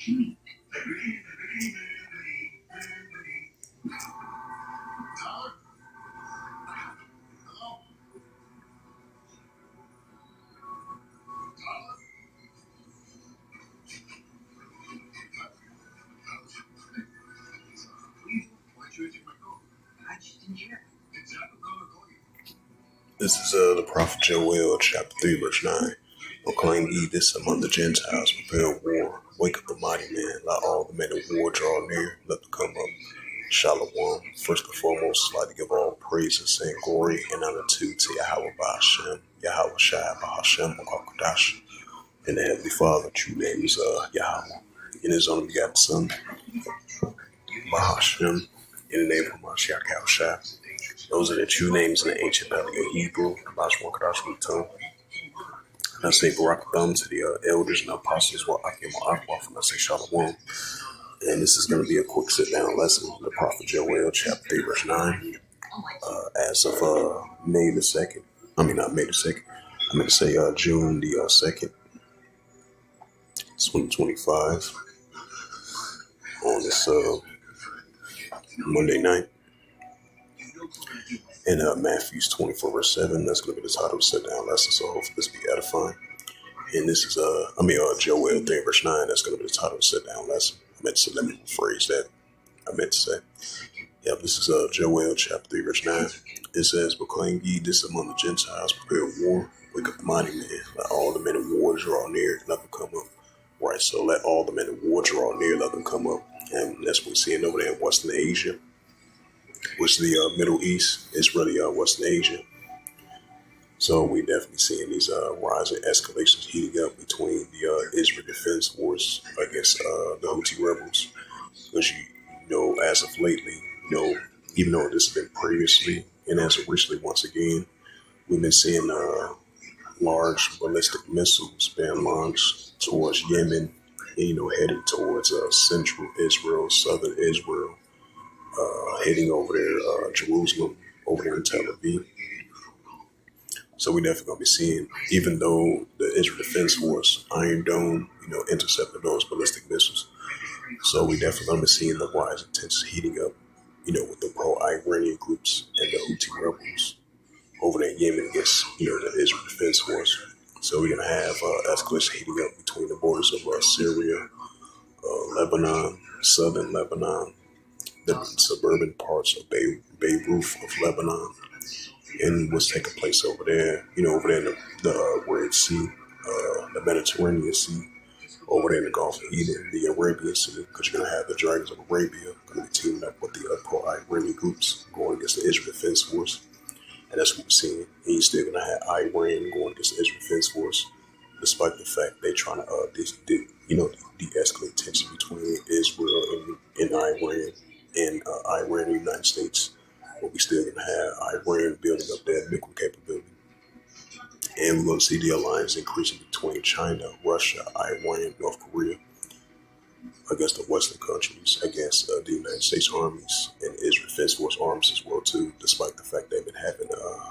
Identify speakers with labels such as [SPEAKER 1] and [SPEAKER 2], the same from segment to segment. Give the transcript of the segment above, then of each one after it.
[SPEAKER 1] This is the prophet Joel, chapter 3, verse 9. Proclaim ye this among the Gentiles, prepare war, wake up the mighty man, let all the men of war draw near, let them come up. Shalom. First and foremost, I'd like to give all praises and glory and honor to Yahweh Ba'Hashem, Yahweh Shai Ba'Hashem, Ba'Kodash, and the Heavenly Father. True name is Yahweh, in His only begotten Son, Ba'Hashem, in the name of Mashiach Yahushua. Those are the true names in the ancient Paleo Hebrew, Ba'Shwan Kodash Mutum. I say Barak Thumb to the elders and apostles while I came on Aqua from I say Shalom. And this is going to be a quick sit-down lesson from the prophet Joel, chapter 3, verse 9. As of May the 2nd, I mean not May the 2nd, I meant to say June the 2nd, 2025, on this Monday night. In Matthew 24, verse 7, that's going to be the title of the sit-down lesson, so hopefully this will be edifying. And this is, Joel 3, verse 9, that's going to be the title of the sit-down lesson. I meant to say, let me rephrase that. This is Joel chapter 3, verse 9. It says, proclaim ye this among the Gentiles, prepare war, wake up the mighty man, let all the men of war draw near, let them come up. Right, so let all the men of war draw near, let them come up. And that's what we're seeing over there in Western Asia, which is the Middle East. It's really Western Asia. So we definitely seeing these rising escalations heating up between the Israel Defense Force against the Houthi rebels. Because you know, as of lately, even though this has been previously and as of recently, once again, we've been seeing large ballistic missiles being launched towards Yemen, and, heading towards central Israel, southern Israel, heading over there, Jerusalem, over there in Tel Aviv. So we definitely going to be seeing, even though the Israel Defense Force, Iron Dome, intercepted those ballistic missiles. So we definitely going to be seeing the rise of tensions heating up, with the pro-Iranian groups and the Houthi rebels over there in Yemen against, the Israel Defense Force. So we're going to have escalation heating up between the borders of Syria, Lebanon, southern Lebanon, the suburban parts of Beirut of Lebanon, and what's taking place over there, over there in the Red Sea, the Mediterranean Sea, over there in the Gulf of Eden, the Arabian Sea, because you're going to have the Dragons of Arabia going to be teaming up with the pro-Iranian groups going against the Israel Defense Force. And that's what we're seeing. And you're still going to have Iran going against the Israel Defense Force, despite the fact they're trying to, de-escalate tension between Israel and Iran, and Iran and the United States. But we still going to have Iran building up their nuclear capability. And we're going to see the alliance increasing between China, Russia, Iran, North Korea against the Western countries, against the United States armies and Israel Defense Force armies as well too, despite the fact they've been having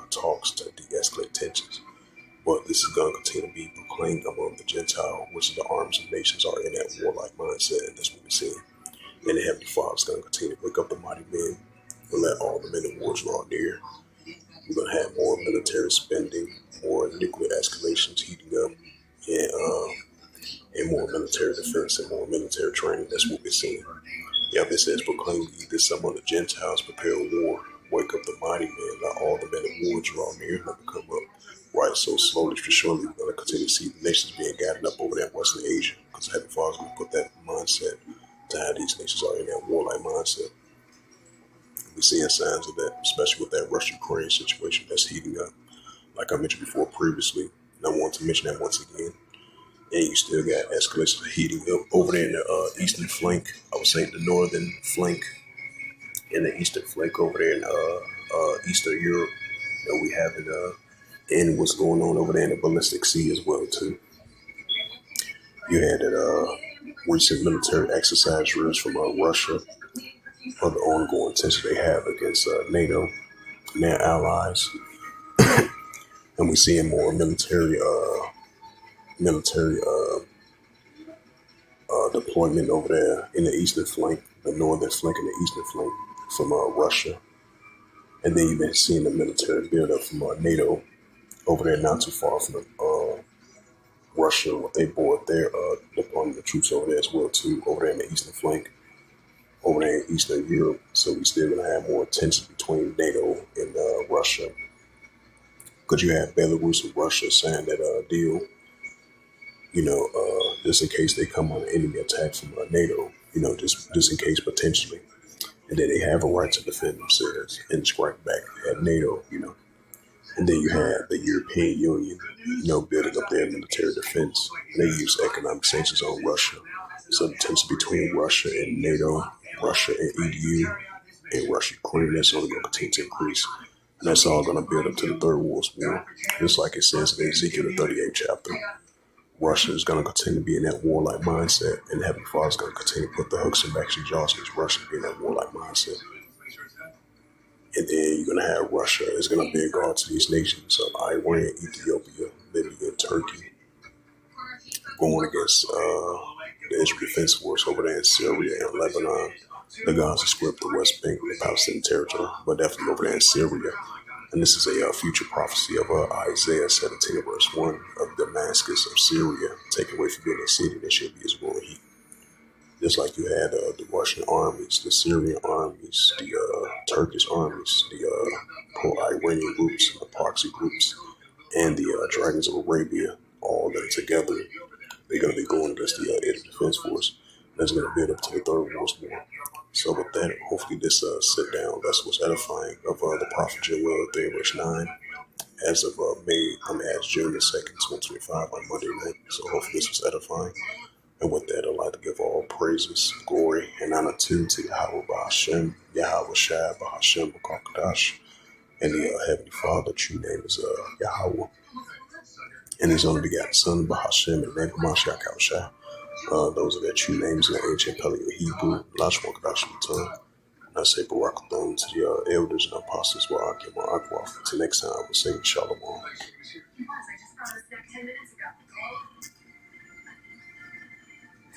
[SPEAKER 1] talks to de-escalate tensions. But this is going to continue to be proclaimed among the Gentile, which is the arms of nations are in that warlike mindset, and that's what we're seeing. And the Heavenly Father is going to continue to wake up the mighty men and let all the men of war draw near. We're going to have more military spending, more nuclear escalations heating up, and more military defense and more military training. That's what we're seeing. It says, proclaim ye this among the Gentiles, prepare war, wake up the mighty man, let all the men of war draw near, let them come up. Right, so slowly but surely we're going to continue to see the nations being gathered up over there in Western Asia, because the Heavenly Father is going to put that mindset to how these nations are in that warlike mindset. We're seeing signs of that, especially with that Russia-Ukraine situation that's heating up. Like I mentioned before previously, and I want to mention that once again. And you still got escalations heating up over there in the eastern flank. I would say the northern flank and the eastern flank over there in Eastern Europe. We have it, and what's going on over there in the Baltic Sea as well too. You had recent military exercise drills from Russia for the ongoing tension they have against NATO and their allies, and we're seeing more military deployment over there in the eastern flank, the northern flank and the eastern flank from Russia. And then you've been seeing the military buildup from NATO over there, not too far from Russia. What they bought their deployment of troops over there as well too, over there in the eastern flank, over there in Eastern Europe. So we still gonna have more tension between NATO and Russia, because you have Belarus and Russia saying that deal, just in case they come on an enemy attack from NATO, just in case potentially, and then they have a right to defend themselves and strike back at NATO. And then you have the European Union, building up their military defense. They use economic sanctions on Russia. So the tension between Russia and NATO, Russia and EU, and Russia Ukraine, that's only going to continue to increase. And that's all going to build up to the Third World War. Just like it says in Ezekiel, the 38th chapter. Russia is going to continue to be in that warlike mindset, and Heavenly Father is going to continue to put the hooks and backs and jaws against Russia to be in that warlike mindset. And then you're going to have Russia is going to be a guard to these nations of Iran, Ethiopia, Libya, Turkey, going against the Israel Defense Force over there in Syria and Lebanon, the Gaza Strip, the West Bank, the Palestinian territory, but definitely over there in Syria. And this is a future prophecy of Isaiah 17, verse 1, of Damascus of Syria, taken away from being a city that should be his royal heat. Just like you had the Russian armies, the Syrian armies, the Turkish armies, the pro-Iranian groups, the proxy groups, and the Dragons of Arabia, all that together, they're going to be going against the Israel Defense Force. That's going to build up to the Third World War. So with that, hopefully this sit down, that's what's edifying of the Prophet Joel 3 verse 9, as of June the 2nd, 2025 on Monday night. So hopefully this was edifying. And with that, I'd like to give all praises, glory, and honor to Yahweh B'Hashem, Yahweh Shai B'Hashem B'Kakadash, and the Heavenly Father. True name is Yahweh, and His only begotten Son B'Hashem, and name Hamashiach Shai. Those are their true names in the ancient Paleo Hebrew. Lashma Kadash Matan. And I say Barakathon to the elders and apostles. Till next time, I will say Shalom.